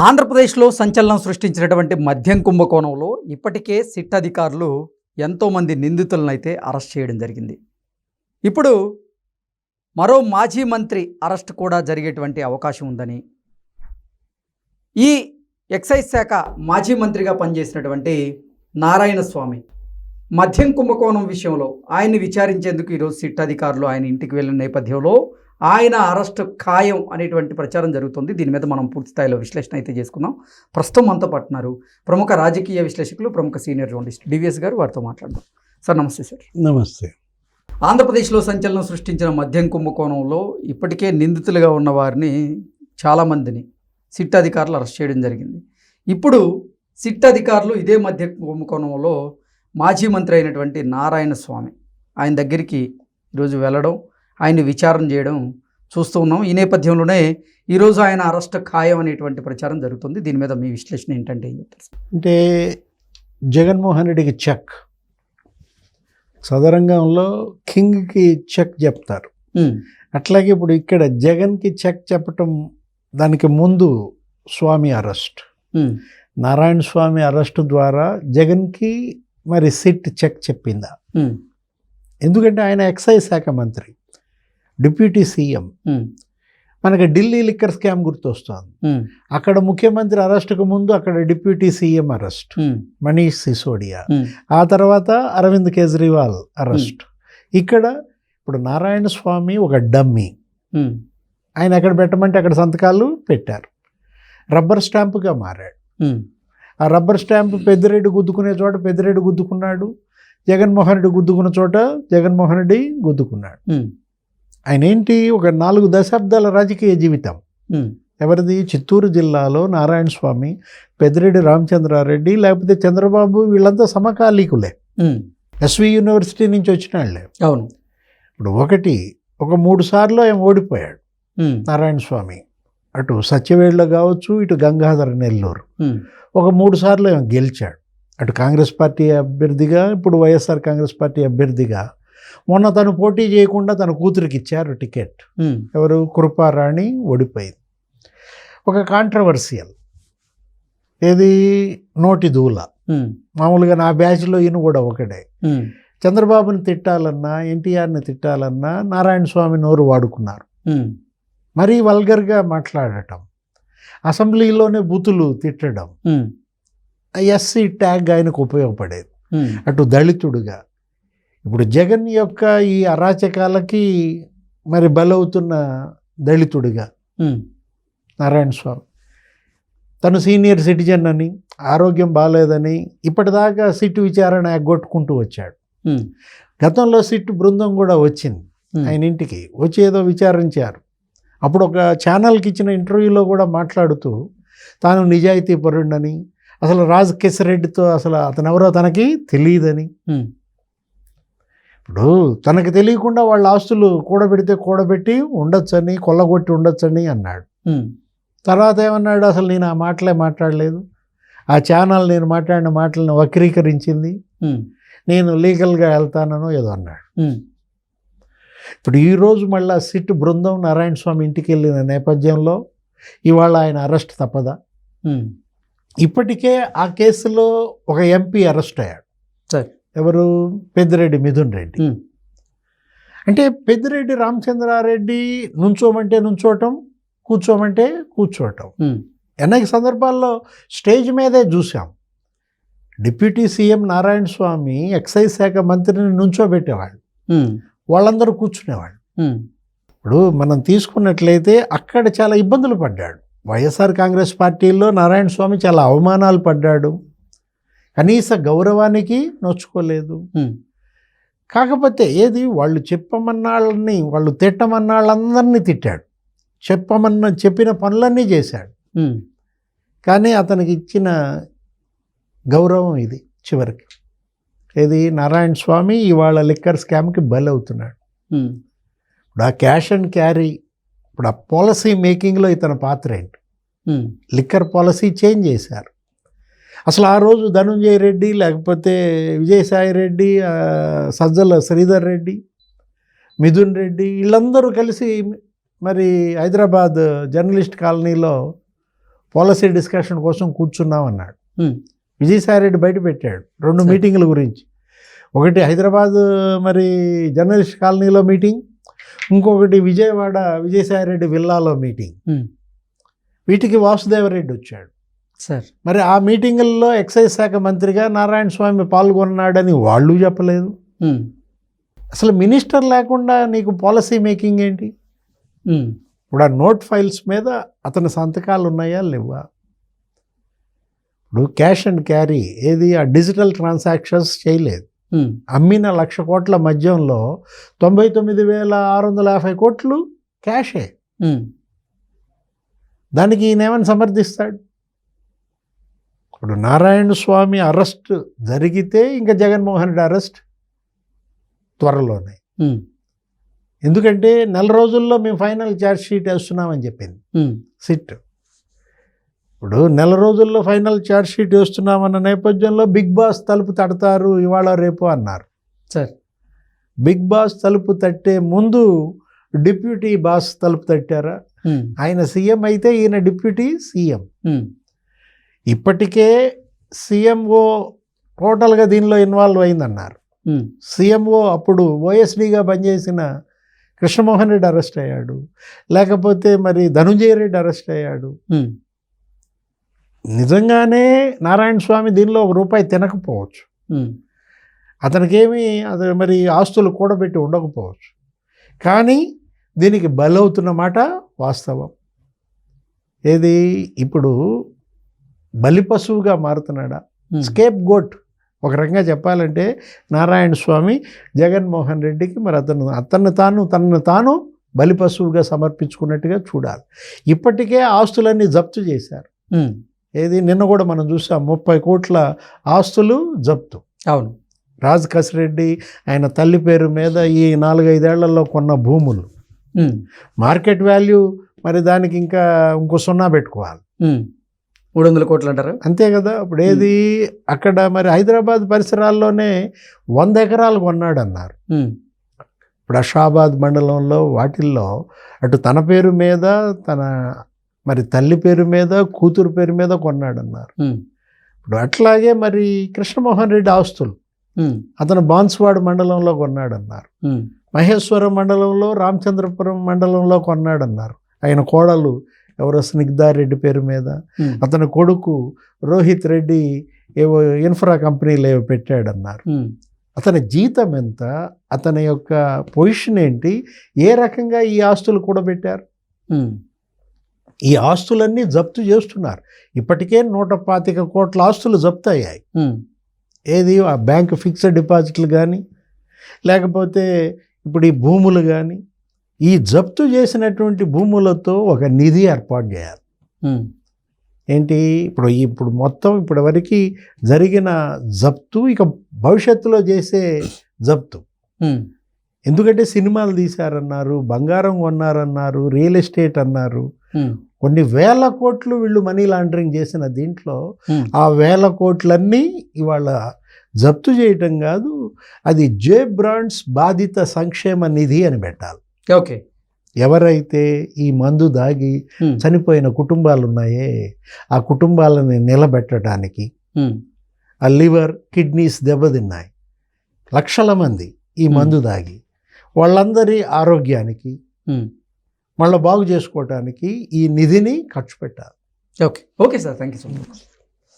ఆంధ్రప్రదేశ్లో సంచలనం సృష్టించినటువంటి మద్యం కుంభకోణంలో ఇప్పటికే సిట్ అధికారులు ఎంతోమంది నిందితులను అయితే అరెస్ట్ చేయడం జరిగింది. ఇప్పుడు మరో మాజీ మంత్రి అరెస్ట్ కూడా జరిగేటువంటి అవకాశం ఉందని, ఈ ఎక్సైజ్ శాఖ మాజీ మంత్రిగా పనిచేసినటువంటి నారాయణ స్వామి మద్యం కుంభకోణం విషయంలో ఆయన్ని విచారించేందుకు ఈరోజు సిట్ అధికారులు ఆయన ఇంటికి వెళ్ళిన నేపథ్యంలో ఆయన అరెస్ట్ ఖాయం అనేటువంటి ప్రచారం జరుగుతుంది. దీని మీద మనం పూర్తి స్థాయిలో విశ్లేషణ అయితే చేసుకుందాం. ప్రస్తుతం మనతో పట్టున్నారు ప్రముఖ రాజకీయ విశ్లేషకులు, ప్రముఖ సీనియర్ జర్నలిస్ట్ డివిఎస్ గారు. వారితో మాట్లాడదాం. సార్ నమస్తే. సార్ నమస్తే. ఆంధ్రప్రదేశ్లో సంచలనం సృష్టించిన మద్యం కుంభకోణంలో ఇప్పటికే నిందితులుగా ఉన్న వారిని చాలామందిని సిట్ అధికారులు అరెస్ట్ చేయడం జరిగింది. ఇప్పుడు సిట్ అధికారులు ఇదే మద్యం కుంభకోణంలో మాజీ మంత్రి అయినటువంటి నారాయణ స్వామి ఆయన దగ్గరికి ఈరోజు వెళ్ళడం, ఆయన్ని విచారణ చేయడం చూస్తూ ఉన్నాం. ఈ నేపథ్యంలోనే ఈరోజు ఆయన అరెస్ట్ ఖాయం అనేటువంటి ప్రచారం జరుగుతుంది. దీని మీద మీ విశ్లేషణ ఏంటంటే ఏం చెప్తారు? అంటే జగన్మోహన్ రెడ్డికి చెక్, సదరంగంలో కింగ్కి చెక్ చెప్తారు. అట్లాగే ఇప్పుడు ఇక్కడ జగన్కి చెక్ చెప్పటం, దానికి ముందు స్వామి అరెస్ట్, నారాయణ స్వామి అరెస్ట్ ద్వారా జగన్కి మరి సిట్ చెక్ చెప్పిందా? ఎందుకంటే ఆయన ఎక్సైజ్ శాఖ మంత్రి, డిప్యూటీ సీఎం. మనకి ఢిల్లీ లిక్కర్ స్కామ్ గుర్తొస్తుంది. అక్కడ ముఖ్యమంత్రి అరెస్ట్కు ముందు అక్కడ deputy CM arrest Manish Sisodia, ఆ తర్వాత అరవింద్ కేజ్రీవాల్ అరెస్ట్. ఇక్కడ ఇప్పుడు నారాయణ స్వామి ఒక డమ్మీ, ఆయన ఎక్కడ పెట్టమంటే అక్కడ సంతకాలు పెట్టారు, రబ్బర్ స్టాంపుగా మారాడు. ఆ రబ్బర్ స్టాంపు పెద్దిరెడ్డి గుద్దుకునే చోట పెద్దిరెడ్డి గుద్దుకున్నాడు, జగన్మోహన్ రెడ్డి గుద్దుకున్న చోట జగన్మోహన్ రెడ్డి గుద్దుకున్నాడు. ఆయన ఏంటి, ఒక 4 దశాబ్దాల రాజకీయ జీవితం ఎవరిది? చిత్తూరు జిల్లాలో నారాయణ స్వామి, పెద్దిరెడ్డి రామచంద్రారెడ్డి, లేకపోతే చంద్రబాబు, వీళ్ళంతా సమకాలీకులే, ఎస్వి యూనివర్సిటీ నుంచి వచ్చిన వాళ్ళే. అవును. ఇప్పుడు ఒక 3 సార్లు ఆయన ఓడిపోయాడు నారాయణ స్వామి. అటు సత్యవేడులో కావచ్చు, ఇటు గంగాధర నెల్లూరు. ఒక 3 సార్లు ఆయన గెలిచాడు, అటు కాంగ్రెస్ పార్టీ అభ్యర్థిగా, ఇప్పుడు వైఎస్ఆర్ కాంగ్రెస్ పార్టీ అభ్యర్థిగా. మొన్న తను పోటీ చేయకుండా తన కూతురికి ఇచ్చారు టికెట్. ఎవరు? కృపారాణి ఓడిపోయింది. ఒక కాంట్రవర్సియల్, ఏది, నోటి దూల. మామూలుగా నా బ్యాచ్లో ఈయన కూడా ఒకడే. చంద్రబాబుని తిట్టాలన్నా, ఎన్టీఆర్ని తిట్టాలన్నా నారాయణ స్వామి నోరు వాడుకున్నారు. మరీ వల్గర్గా మాట్లాడటం, అసెంబ్లీలోనే బూతులు తిట్టడం, ఎస్సీ ట్యాగ్ ఆయనకు ఉపయోగపడేది. అటు దళితుడుగా, ఇప్పుడు జగన్ యొక్క ఈ అరాచకాలకి మరి బలవుతున్న దళితుడిగా నారాయణ స్వామి. తను సీనియర్ సిటిజన్ అని, ఆరోగ్యం బాగాలేదని ఇప్పటిదాకా సిట్ విచారణ ఎగ్గొట్టుకుంటూ వచ్చాడు. గతంలో సిట్ బృందం కూడా వచ్చింది ఆయన ఇంటికి, వచ్చి ఏదో విచారించారు. అప్పుడు ఒక ఛానల్కి ఇచ్చిన ఇంటర్వ్యూలో కూడా మాట్లాడుతూ తాను నిజాయితీ పరుడని, అసలు రాజ్ కిషరెడ్డితో అసలు అతను ఎవరో తనకి తెలియదని, ఇప్పుడు తనకు తెలియకుండా వాళ్ళ ఆస్తులు కూడబెట్టి ఉండొచ్చని, కొల్లగొట్టి ఉండొచ్చని అన్నాడు. తర్వాత ఏమన్నాడు, అసలు నేను ఆ మాటలే మాట్లాడలేదు, ఆ ఛానల్ నేను మాట్లాడిన మాటలను వక్రీకరించింది, నేను లీగల్గా వెళ్తానో ఏదో అన్నాడు. ఇప్పుడు ఈరోజు మళ్ళీ సిట్ బృందం నారాయణ స్వామి ఇంటికి వెళ్ళిన నేపథ్యంలో ఇవాళ ఆయన అరెస్ట్ తప్పదా? ఇప్పటికే ఆ కేసులో ఒక ఎంపీ అరెస్ట్ అయ్యాడు. సరే, ఎవరు? పెద్దిరెడ్డి మిథున్ రెడ్డి. అంటే పెద్దిరెడ్డి రామచంద్రారెడ్డి నుంచోమంటే నుంచోవటం, కూర్చోమంటే కూర్చోవటం. అనేక సందర్భాల్లో స్టేజ్ మీదే చూసాం. డిప్యూటీ సీఎం నారాయణ స్వామి ఎక్సైజ్ శాఖ మంత్రిని నుంచోబెట్టేవాళ్ళు, వాళ్ళందరూ కూర్చునేవాళ్ళు. ఇప్పుడు మనం తీసుకున్నట్లయితే అక్కడ చాలా ఇబ్బందులు పడ్డాడు. వైఎస్ఆర్ కాంగ్రెస్ పార్టీలో నారాయణ స్వామి చాలా అవమానాలు పడ్డాడు, కనీస గౌరవానికి నోచుకోలేదు. కాకపోతే ఏది, వాళ్ళు చెప్పమన్నాళ్ళని, వాళ్ళు తిట్టమన్నాళ్ళందరినీ తిట్టాడు, చెప్పిన పనులన్నీ చేశాడు. కానీ అతనికి ఇచ్చిన గౌరవం ఇది చివరికి. ఏది, నారాయణ స్వామి ఇవాళ లిక్కర్ స్కామ్కి బలవుతున్నాడు. ఇప్పుడు ఆ క్యాష్ అండ్ క్యారీ, ఇప్పుడు ఆ పాలసీ మేకింగ్లో ఇతని పాత్ర ఏంటి? లిక్కర్ పాలసీ చేంజ్ చేశారు. అసలు ఆ రోజు ధనుంజయ రెడ్డి, లేకపోతే విజయసాయి రెడ్డి, సజ్జల శ్రీధర్ రెడ్డి, మిథున్ రెడ్డి, వీళ్ళందరూ కలిసి మరి హైదరాబాద్ జర్నలిస్ట్ కాలనీలో పాలసీ డిస్కషన్ కోసం కూర్చున్నాం అన్నాడు. ఉమ్, విజయసాయిరెడ్డి బయట పెట్టాడు 2 సరే. మీటింగుల గురించి. ఒకటి హైదరాబాద్ మరి జర్నలిస్ట్ కాలనీలో మీటింగ్, ఇంకొకటి విజయవాడ విజయసాయిరెడ్డి విల్లాలో మీటింగ్. ఉమ్, వీటికి వాసుదేవరెడ్డి వచ్చాడు. సార్. మరి ఆ మీటింగుల్లో ఎక్సైజ్ శాఖ మంత్రిగా నారాయణ స్వామి పాల్గొన్నాడని వాళ్ళు చెప్పలేదు. ఉమ్, అసలు మినిస్టర్ లేకుండా నీకు పాలసీ మేకింగ్ ఏంటి? ఉమ్, ఇప్పుడు ఆ నోట్ ఫైల్స్ మీద అతని సంతకాలు ఉన్నాయా లేవా? ఇప్పుడు క్యాష్ అండ్ క్యారీ ఏది ఆ డిజిటల్ ట్రాన్సాక్షన్స్ చేయలేదు. ఉమ్, అమ్మిన 1,00,000 కోట్ల మద్యంలో 99,650 కోట్లు క్యాషే. ఉమ్, దానికి ఈయనేమని సమర్థిస్తాడు? ఇప్పుడు నారాయణ స్వామి అరెస్ట్ జరిగితే ఇంకా జగన్మోహన్ రెడ్డి అరెస్ట్ త్వరలోనే. ఉమ్, ఎందుకంటే 4 రోజుల్లో మేము ఫైనల్ ఛార్జ్ షీట్ వేస్తున్నామని చెప్పింది ఉమ్, సిట్. ఇప్పుడు 4 రోజుల్లో ఫైనల్ ఛార్జ్ షీట్ వేస్తున్నామన్న నేపథ్యంలో బిగ్ బాస్ తలుపు తడతారు ఇవాళ రేపు అన్నారు. సార్. బిగ్ బాస్ తలుపు తట్టే ముందు డిప్యూటీ బాస్ తలుపు తట్టారా? ఉమ్, ఆయన సీఎం అయితే ఈయన డిప్యూటీ సీఎం. ఉమ్, ఇప్పటికే సీఎంఓ టోటల్గా దీనిలో ఇన్వాల్వ్ అయిందన్నారు. ఉమ్, సీఎంఓ అప్పుడు ఓఎస్డీగా పనిచేసిన కృష్ణమోహన్ రెడ్డి అరెస్ట్ అయ్యాడు, లేకపోతే మరి ధనుంజయ రెడ్డి అరెస్ట్ అయ్యాడు. ఉమ్, నిజంగానే నారాయణ స్వామి దీనిలో ₹1 తినకపోవచ్చు, ఉమ్, అతనికేమి అది మరి ఆస్తులు కూడబెట్టి ఉండకపోవచ్చు, కానీ దీనికి బలవుతున్న మాట వాస్తవం. ఏది ఇప్పుడు బలి పశువుగా మారుతున్నాడా? ఉమ్, స్కేప్ గోట్ ఒక రకంగా చెప్పాలంటే నారాయణ స్వామి జగన్మోహన్ రెడ్డికి మరి తనను తాను బలి పశువుగా సమర్పించుకున్నట్టుగా చూడాలి. ఇప్పటికే ఆస్తులన్నీ జప్తు చేశారు. ఉమ్, ఏది నిన్న కూడా మనం చూసాం 30 కోట్ల ఆస్తులు జప్తు. అవును. రాజ్ కసిరెడ్డి ఆయన తల్లి పేరు మీద ఈ 4-5 ఏళ్లలో కొన్న భూములు ఉమ్, మార్కెట్ వాల్యూ మరి దానికి ఇంకా ఇంకో 0 పెట్టుకోవాలి. ఉమ్, 300 కోట్లు అంటారు. అంతే కదా. ఇప్పుడు ఏది అక్కడ మరి హైదరాబాద్ పరిసరాల్లోనే 100 ఎకరాలు కొన్నాడు అన్నారు. ఉమ్, ఇప్పుడు అషాబాద్ మండలంలో వాటిల్లో అటు తన పేరు మీద తన మరి తల్లి పేరు మీద కూతురు పేరు మీద కొన్నాడన్నారు. ఉమ్, ఇప్పుడు అట్లాగే మరి కృష్ణమోహన్ రెడ్డి ఆస్తులు ఉమ్, అతను బాన్స్వాడ్ మండలంలో కొన్నాడన్నారు. ఉమ్, మహేశ్వరం మండలంలో రామచంద్రపురం మండలంలో కొన్నాడన్నారు. ఆయన కోడలు ఎవరో స్నిగ్ధారెడ్డి పేరు మీద, ఉమ్, అతని కొడుకు రోహిత్ రెడ్డి ఏవో ఇన్ఫ్రా కంపెనీలు ఏవో పెట్టాడన్నారు. ఉమ్, అతని జీతం ఎంత, అతని యొక్క పొజిషన్ ఏంటి, ఏ రకంగా ఈ ఆస్తులు కూడబెట్టారు? ఉమ్, ఈ ఆస్తులన్నీ జప్తు చేస్తున్నారు. ఇప్పటికే 125 కోట్ల ఆస్తులు జప్తు అయ్యాయి. ఉమ్, ఏది ఆ బ్యాంకు ఫిక్స్డ్ డిపాజిట్లు కానీ లేకపోతే ఇప్పుడు ఈ భూములు కానీ, ఈ జప్తు చేసినటువంటి భూములతో ఒక నిధి ఏర్పాటు చేయాలి. ఉమ్, ఏంటి ఇప్పుడు మొత్తం ఇప్పటివరకు జరిగిన జప్తు ఇక భవిష్యత్తులో చేసే జప్తు. ఉమ్, ఎందుకంటే సినిమాలు తీశారన్నారు, బంగారం కొన్నారన్నారు, రియల్ ఎస్టేట్ అన్నారు, ఉమ్, కొన్ని 1000 కోట్లు వీళ్ళు మనీ లాండరింగ్ చేసిన దీంట్లో ఉమ్, ఆ 1000 కోట్లన్నీ ఇవాళ జప్తు చేయటం కాదు, అది జే బ్రాండ్స్ బాధిత సంక్షేమ నిధి అని పెట్టాలి. ఓకే. ఎవరైతే ఈ మందు దాగి ఉమ్, చనిపోయిన కుటుంబాలు ఉన్నాయే ఆ కుటుంబాలని నిలబెట్టడానికి, ఉమ్, ఆ లివర్ కిడ్నీస్ దెబ్బతిన్నాయి, లక్షల మంది ఈ మందు దాగి, వాళ్ళందరి ఆరోగ్యానికి ఉమ్, మళ్ళీ బాగు చేసుకోవటానికి ఈ నిధిని ఖర్చు పెట్టాలి. Okay. Okay sir, thank you so much.